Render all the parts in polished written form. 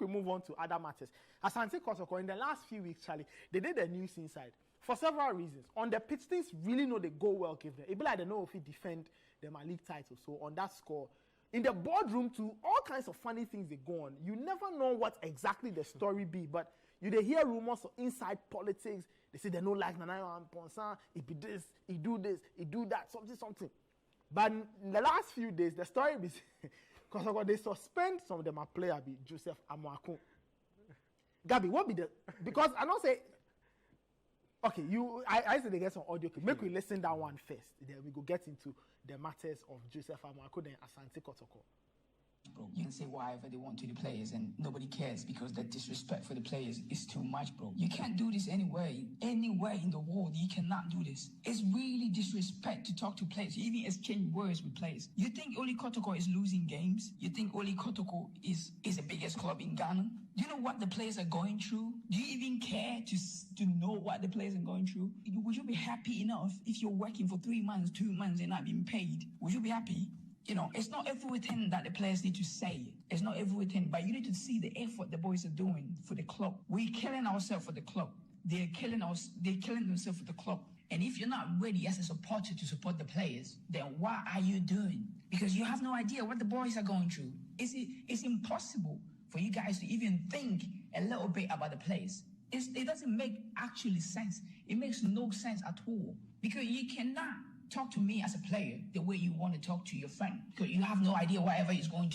we move on to other matters. Asante Kotoko, in the last few weeks, Charlie, they did the news inside for several reasons. On the pitch, things really know they go well, give them. It be like they know if he defend them a league title. So on that score, in the boardroom too, all kinds of funny things they go on. You never know what exactly the story be, but you they hear rumors of inside politics. They say they don't like Nana and Ponsan. He be this, he do that, something. But in the last few days, the story is because they suspend some of them a player be Joseph Amoako. Gabby, what be the because I don't say okay, I said they get some audio. Make we listen that one first. Then we go get into the matters of Joseph Amoako then Asante Kotoko. Bro, you can say whatever they want to the players and nobody cares because the disrespect for the players is too much, bro. You can't do this anywhere in the world. You cannot do this. It's really disrespect to talk to players. You even exchange words with players. You think only Kotoko is losing games? You think only Kotoko is the biggest club in Ghana? Do you know what the players are going through? Do you even care to know what the players are going through? Would you be happy enough if you're working for 3 months, 2 months and not being paid? Would you be happy? You know, it's not everything that the players need to say. It's not everything, but you need to see the effort the boys are doing for the club. We're killing ourselves for the club. They're killing themselves for the club. And if you're not ready as a supporter to support the players, then what are you doing? Because you have no idea what the boys are going through. It's impossible for you guys to even think a little bit about the players. It doesn't make actually sense. It makes no sense at all. Because you cannot talk to me as a player the way you want to talk to your friend, because you have no idea whatever is going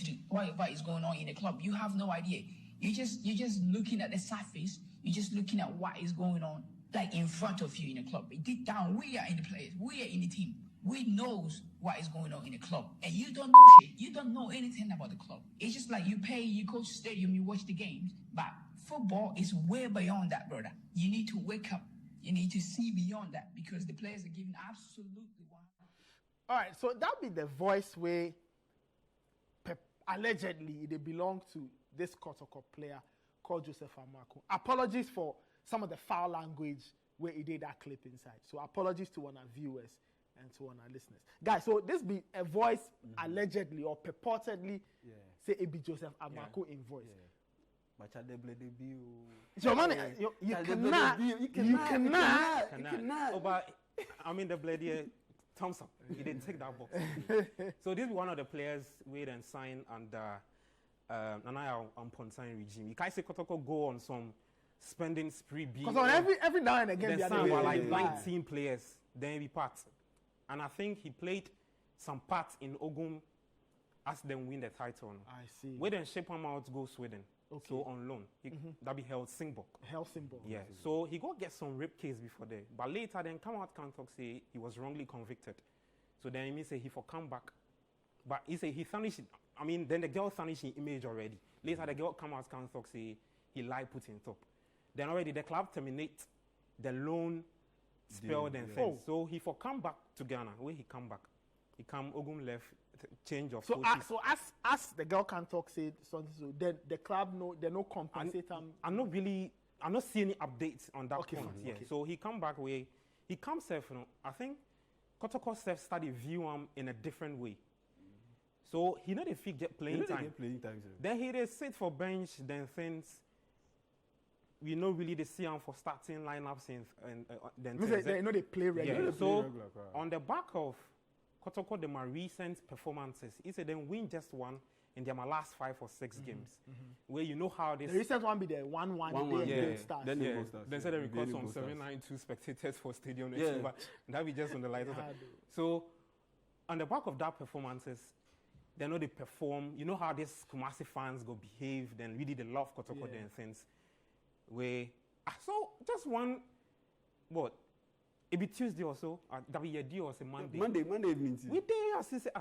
on in the club. You have no idea. You're just looking at the surface. You're just looking at what is going on, like in front of you in the club. Deep down, we are in the players. We are in the team. We knows what is going on in the club, and you don't know shit. You don't know anything about the club. It's just like you pay, you go to stadium, you watch the games. But football is way beyond that, brother. You need to wake up. You need to see beyond that because the players are giving absolutely one. All right, so that be the voice where allegedly they belong to this Kotoko player called Joseph Amoako. Apologies for some of the foul language where he did that clip inside. So apologies to one of our viewers and to one of our listeners. Guys, so this be a voice allegedly or purportedly say it be Joseph Amoako in voice. Yeah. So man, you cannot. Oh, but I mean the bloody thumbs up. He didn't take that box. So this is one of the players we then signed under Nana Ponsan regime. You can't say Kotoko go on some spending spree. Because on every now and again they signed like 19 players. Then we part, and I think he played some part in Ogum as them win the title. I see. We then ship him out to go Sweden. Okay. So on loan, that be Helsingborg. Yeah. So he got get some rape case before there, but later then come out can't talk say he was wrongly convicted. So then he say he for come back, but he say he tarnished. I mean then the girl tarnished his image already. Later the girl come out can't talk say he lied put in top. Then already the club terminate the loan spell then things. So he for come back to Ghana. Where he come back, he come Ogum left. Change of as the girl can talk said something, so then the club they no compensate him. I'm not seeing any updates on that point. Yeah. Okay. So he come back where he comes self, I think Kotoko self started view him in a different way. So he not if he get playing time. Then he they sit for bench, then things we know really they see him for starting lineups and then they know they play regular. Yeah. So on the back of Kotoko, the more recent performances, he said then win just one in their last 5 or 6 games. Where you know how this. The recent one be the 1-1 start. Then said they record some 792 spectators for stadium. Yeah. But that be just on the lights. So on the back of that performances, they know they perform. You know how these Kumasi fans go behave. Then really they love Kotoko and things. Where so just one what. It be Tuesday or so, that be a day or say Monday. Monday evening. We there as he say,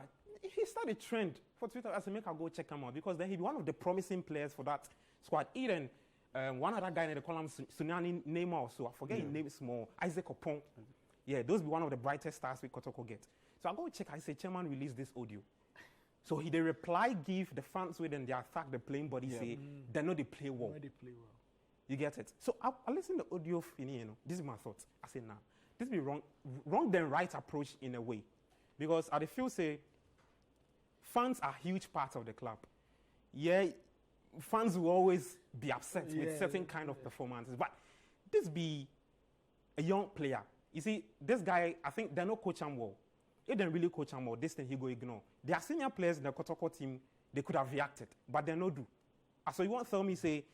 he started trend for Twitter as a make I go check him out because then he be one of the promising players for that squad. Even one other guy in the column, Sunyani Neymar also, I forget his name small, Isaac Opon. Yeah, those be one of the brightest stars we Kotoko get. So I go check, I say, Chairman release this audio. So he the reply give the fans with and they attack the playing body say, they know they play well. You get it? So I listen to the audio, this is my thoughts. I say, nah. This be wrong then right approach in a way. Because I feel say fans are a huge part of the club. Yeah, fans will always be upset with certain kind of performances. But this be a young player. You see, this guy, I think they don't coach him well. If they really coach him well, this thing he go ignore. Their senior players in the Kotoko team, they could have reacted, but they no do. So you won't tell me say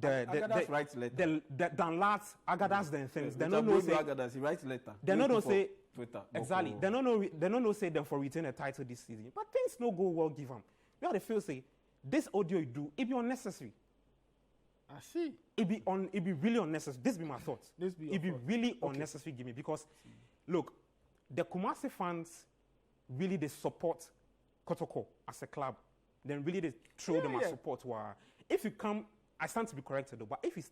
Agadas writes letter. Danlats, Agadas, then things. They don't don't know say Agadas, he writes letter. They don't say Twitter. exactly. They don't know say them for retain a title this season. But things no go well give them. You have to feel say this audio you do it be unnecessary. I see. It be really unnecessary. This be my thoughts. It be really unnecessary, give me, because look, the Kumasi fans really they support Kotoko as a club. Then really they throw them as support. If you come, I stand to be corrected though, but if you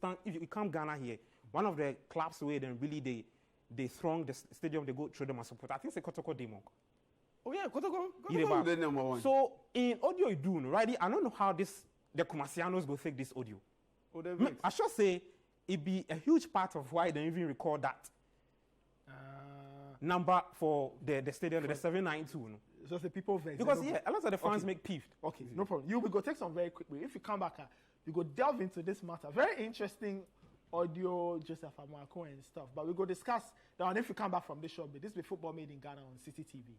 come Ghana here, one of the clubs where then really they throng the stadium, they go through them as support. I think it's Kotoko Demo. Oh yeah, Kotoko the number one. So in audio you do, right? I don't know how the Kumasianos go take this audio. I should say it be a huge part of why they even record that number for the stadium, the 792. No? Just the people vex. Because a lot of the fans make peeved. Okay, no problem. We go take some very quickly. If you come back, we go delve into this matter. Very interesting audio, Joseph Amoako and stuff. But we go discuss that one if you come back from this show. This be football made in Ghana on Citi TV.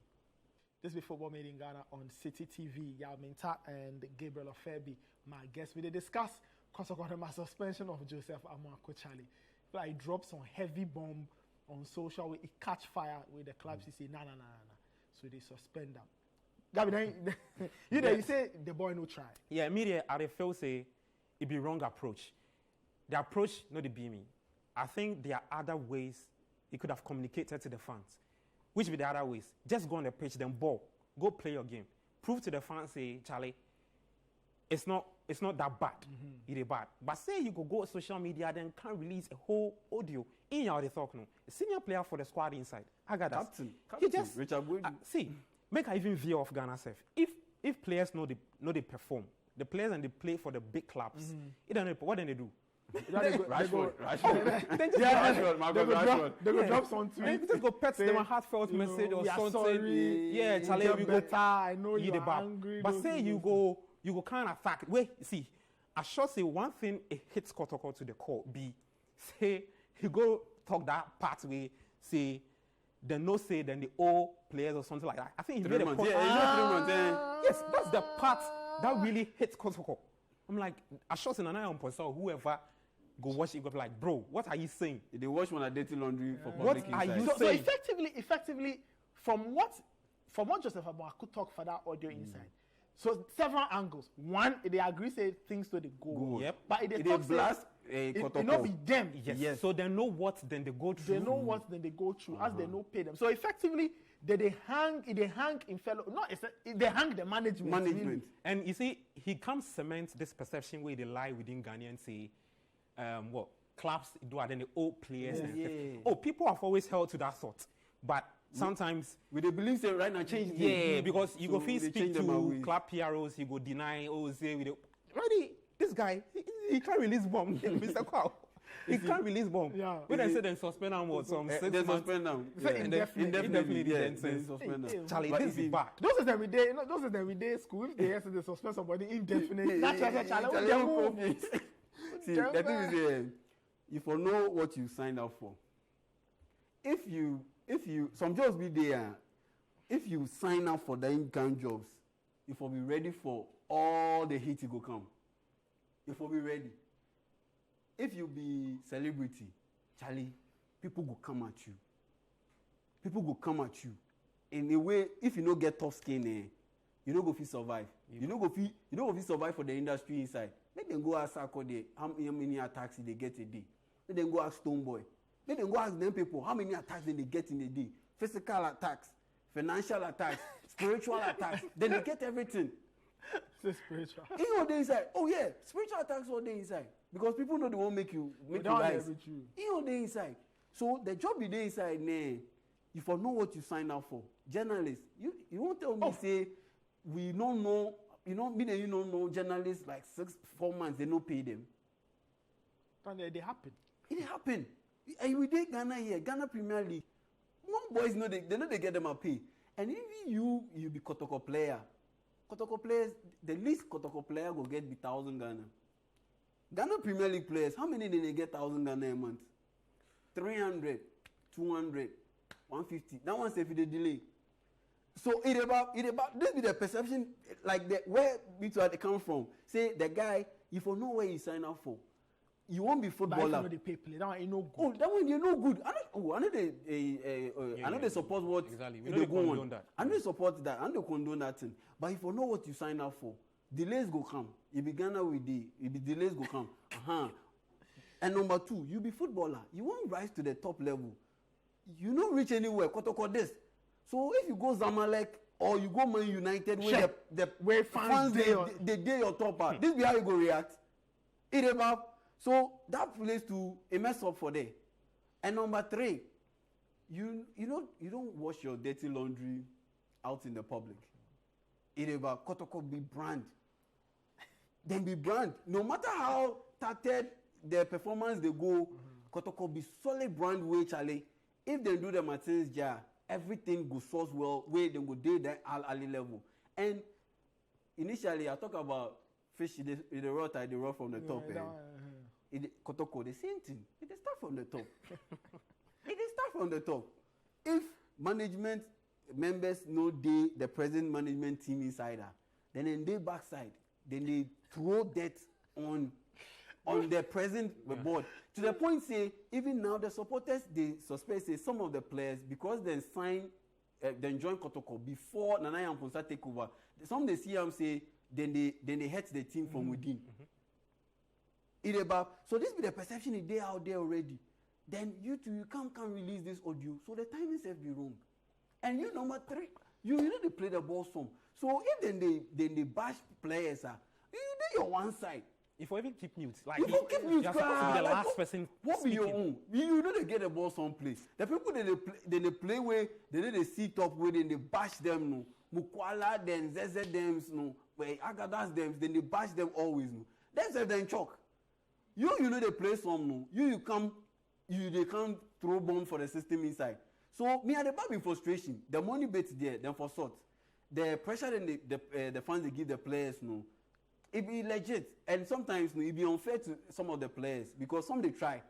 This be football made in Ghana on Citi TV. Yaminta and Gabriel Ofebi, my guests. We discuss my suspension of Joseph Amoako Charlie. Like drop some heavy bomb on social, it catch fire with the clubs. He say nah. So they suspend them. Gabby, you say the boy no try. Yeah, media I feel say it be wrong approach. The approach not the be me. I think there are other ways he could have communicated to the fans. Which be the other ways? Just go on the pitch, then ball, go play your game. Prove to the fans, say, Charlie, it's not that bad. It is bad. But say you go social media, then can release a whole audio in your talk no. A senior player for the squad inside. I got that. Captain, Richard Wood. See, make I even veer off Ghana self. If players know they perform, the players and they play for the big clubs, it don't know what then they do. Rashford. They go drop some tweets. They just go pet them a heartfelt message or something. Sorry, yeah, Charlie, we go. I know you're angry. But say you go kind of attack. Wait, see, I should say one thing it hits Kotoko to the core. Say you go talk that part way. Say then no say then the old players or something like that. I think he made a point. Yes, that's the part that really hits Kotoko. I'm like, I should say Nana on Poso whoever. Go watch it. Go like, bro, what are you saying? They watch when I dirty laundry for What public are inside. you So effectively, from what Joseph Amoako talk for that audio inside. So several angles. One, they agree say things to the goal. Yep. But they talk blast it not be them. Yes. So they know what then they go through. They know what then they go through as they know pay them. So effectively, they hang in fellow. No, they hang the management. Really. And you see, he can't cement this perception where they lie within Ghana and say. What clubs do then the old players and stuff. Oh, people have always held to that thought, but sometimes we they believe say right now change because you go feel speak to club PROs, he go deny say we ready this guy he can't release bomb Mr. Kwao. He can't release bomb. Yeah. When I say then suspend him what some 6 months. Suspend them. Indefinitely. Charlie, this is bad. Those is every day school. If they say they suspend somebody indefinitely, that's Charlie. See, the thing is, you for know what you signed up for. If you some jobs be there, if you sign up for the income jobs, you will be ready for all the hate will come. You will be ready. If you be celebrity, Charlie, people will come at you. People will come at you. In a way, if you don't get tough skin, you don't go fit survive. You don't go fit survive for the industry inside. Let them go ask Sako how many attacks they get a day. Let them go ask Stoneboy. Let them go ask them people how many attacks they get in a day. Physical attacks, financial attacks, spiritual attacks. Then they get everything. So spiritual. You know they inside. Oh yeah, spiritual attacks all day inside. Because people know they won't make you rise. You know they inside. So the job you day inside, you for know what you sign up for. Journalists, you won't tell me say we don't know. You know, me and you don't know journalists like 4 months, they don't pay them. And they happen. It happen. And we did Ghana here, Ghana Premier League. More boys know they get them a pay. And even you be Kotoko player. Kotoko players, the least Kotoko player will get 1,000 Ghana. Ghana Premier League players, how many did they get 1,000 Ghana a month? 300, 200, 150. That one's if they delay. So it about this be the perception like where they come from. Say the guy, if you know where you sign up for, you won't be footballer. But if you know they pay play, that one ain't no good. Oh, that one you're no good. I know they support what exactly. they go on. That. I know they support that. I know they condone that thing. But if you know what you sign up for, delays go come. If you Ghana with if the delays go come. And number 2, you be footballer. You won't rise to the top level. You don't reach anywhere. Kotoko this. So if you go Zamalek or you go Man United, where fans they day your top part, this be how you go react. So that place to a mess up for there. And number 3, you don't wash your dirty laundry out in the public. Kotoko be brand. Then be brand. No matter how tattered their performance they go, Kotoko be solid brand way, Charlie. If they do the Martins jar, everything goes so well, where they go do that ali level. And initially, I talk about fish in the water, they roll from the top. Kotoko, the same thing. It start from the top. If management members know the present management team insider, then in their backside, then they throw that on the present board. To the point, say, even now the supporters, they suspect, say, some of the players, because they join Kotoko before Nanaya and Ponsa take over, some they see them say, then they hurt the team from within. So this be the perception is there out there already. Then you can't release this audio. So the timing self be wrong. And you number 3, you know they play the ball some. So if then they bash players, you do your one side. If you even keep mute, like you keep mute, you're supposed to be the last person. What be your own? You know they get the ball someplace. The people they play where they sit up where they bash them no. Mukwala then Zeze them no. Where Agadas them then they bash them always no. Them then choke. You know they play some no. They can't throw bomb for the system inside. So me at the back in frustration. The money bets there, then for sort. The pressure and the fans they give the players no. It be legit, and sometimes it be unfair to some of the players because some they try,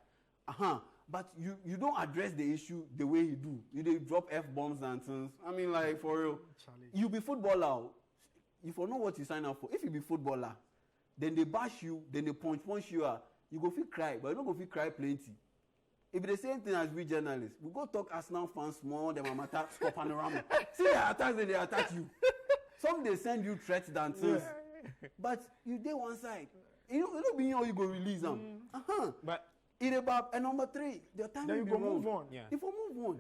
but you don't address the issue the way you do. You they drop F-bombs and things. I mean, like for real. You be footballer. If you know what you sign up for, if you be footballer, then they bash you, then they punch you. You go feel cry, but you don't go feel cry plenty. It be the same thing as we journalists. We go talk Arsenal fans more than Mamata score panorama. See the attacks, then they attack you. Some they send you threats and things. But you did one side. You don't be how you go release them. But it about and number 3, the time then you go move on. Yeah. If you move on.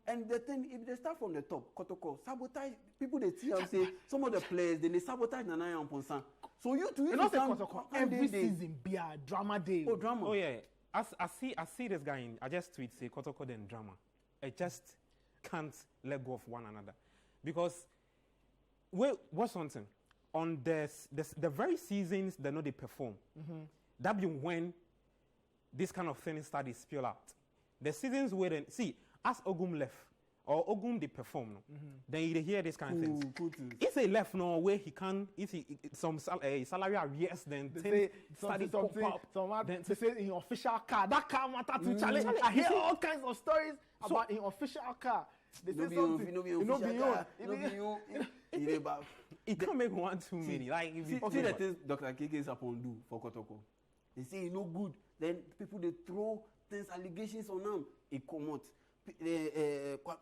And the thing, if they start from the top, Kotoko, sabotage people they see and say some of the players, then they sabotage Nanaya and Ponsa. So you too, You know, Kotoko, every season be a drama day. Oh, drama. Oh yeah. I see this guy I just tweet say Kotoko then drama. I just can't let go of one another. Because what's something? On the very seasons they know they perform, that be when this kind of thing started spill out. The seasons where then see as Ogum left or Ogum they perform, then you hear this kind of things. If he left no where he can, if he some salary arrears, then they started pop up. Then they say in official car that car matter to challenge. I hear all kinds of stories about in official car. They say something. It can't make one too many. Like if see the things Dr. Keke is upon do for Kotoko. They say no good. Then people they throw things allegations on them. It come out.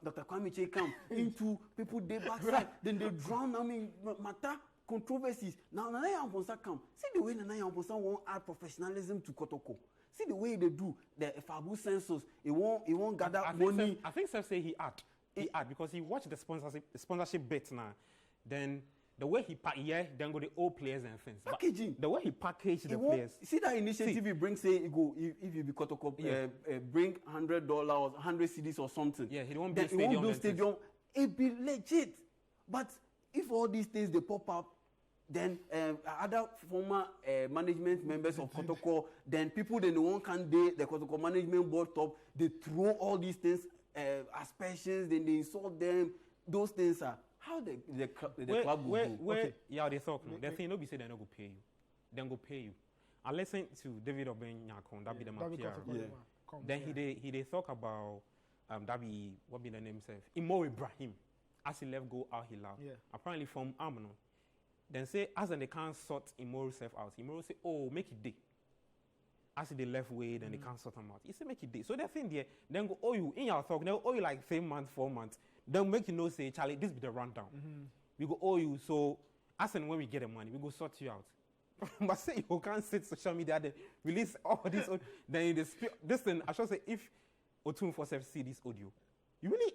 Dr. Kwame Che come into people they backside. Then they drown. I mean matter controversies. Now Nanaya Amponsa come. See the way Nanaya Amponsa won't add professionalism to Kotoko. See the way they do the Fabu census. It won't gather money. I think Seth say he add because he watched the sponsorship bit now. Then the way he then go the old players and things. Packaging. But the way he packaged the players. See that initiative he brings, say, if you be Kotoko, bring $100 or 100 CDs or something. Yeah, he won't build stadium. It be legit. But if all these things they pop up, then other former management members of Kotoko, then people they won't can the Kotoko management board top, they throw all these things, aspersions, then they insult them. Those things are how the club will go? Where yeah, they talk. The thing, nobody say they're not going to pay you. Then go pay you. I listen to David Obenyakon, that be the PR. Then he they talk about that be what be the name self? Imo Ibrahim. As he left go out he loud. Yeah. Apparently from Amno. Then say as they can't sort Imo self out. Imo say, oh, make it day. As they left way, then they can't sort them out. He say make it day. So they think there, then go owe you in your talk, they owe you like 3 months, 4 months. Then make you know say, Charlie, this be the rundown. We go owe you, so as and when we get the money, we go sort you out. But say you can't sit social media, then release all this, then this thing, I should say, if Otun for see this audio, you really,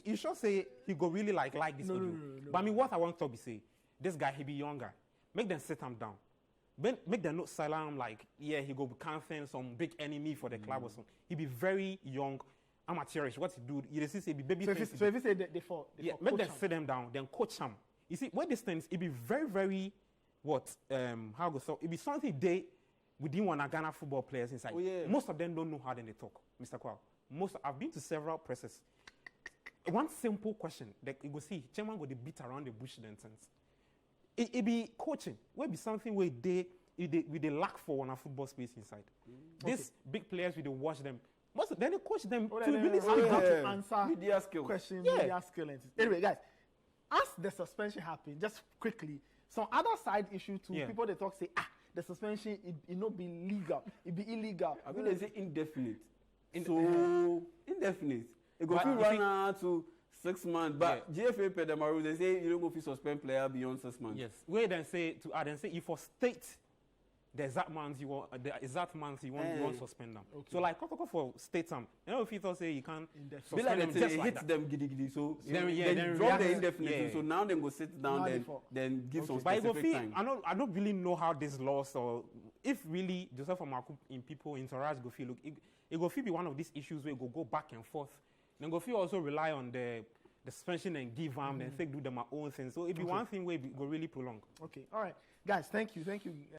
you should say he go really like this audio. No. But I mean, what I want to be say, this guy, he be younger. Make them sit him down. Make them not silent like, yeah, he go become some big enemy for the club or something. He be very young, amateurish. What he do, you see, be baby. So if you say they fall, make them sit them down, then coach him. You see, when this things, it be very, very, how go so? It be something they within one Ghana football players inside. Most of them don't know how they talk, Mr. Kwao. I've been to several presses. One simple question that you go see, chairman go the beat around the bush then things. It be coaching. Where be something where they lack for on a football space inside. These big players, we watch them. Then they coach them to really see how to answer media skill. Questions, media skill. Anyway, guys, as the suspension happened, just quickly, some other side issue too. People they talk say, the suspension it not be legal, it be illegal. I mean they say indefinite. So indefinite. It go to run out to 6 months, but GFA pay them rules. They say you don't go to suspend player beyond 6 months. Yes. Where then say to add and say if for state the exact months you want you want suspend them. Okay. So like Kotoko for state time. You know if you say you can't suspend them just like hit them giddy. So then drop the indefinite. So now they go sit down then give some specific time. I don't really know how this laws or if really Joseph Amoako in people interact go feel look it go feel be one of these issues where go back and forth. Then go feel also rely on the suspension and give them then take do them my own thing. So it be one thing where it go really prolong. Okay, all right, guys, thank you.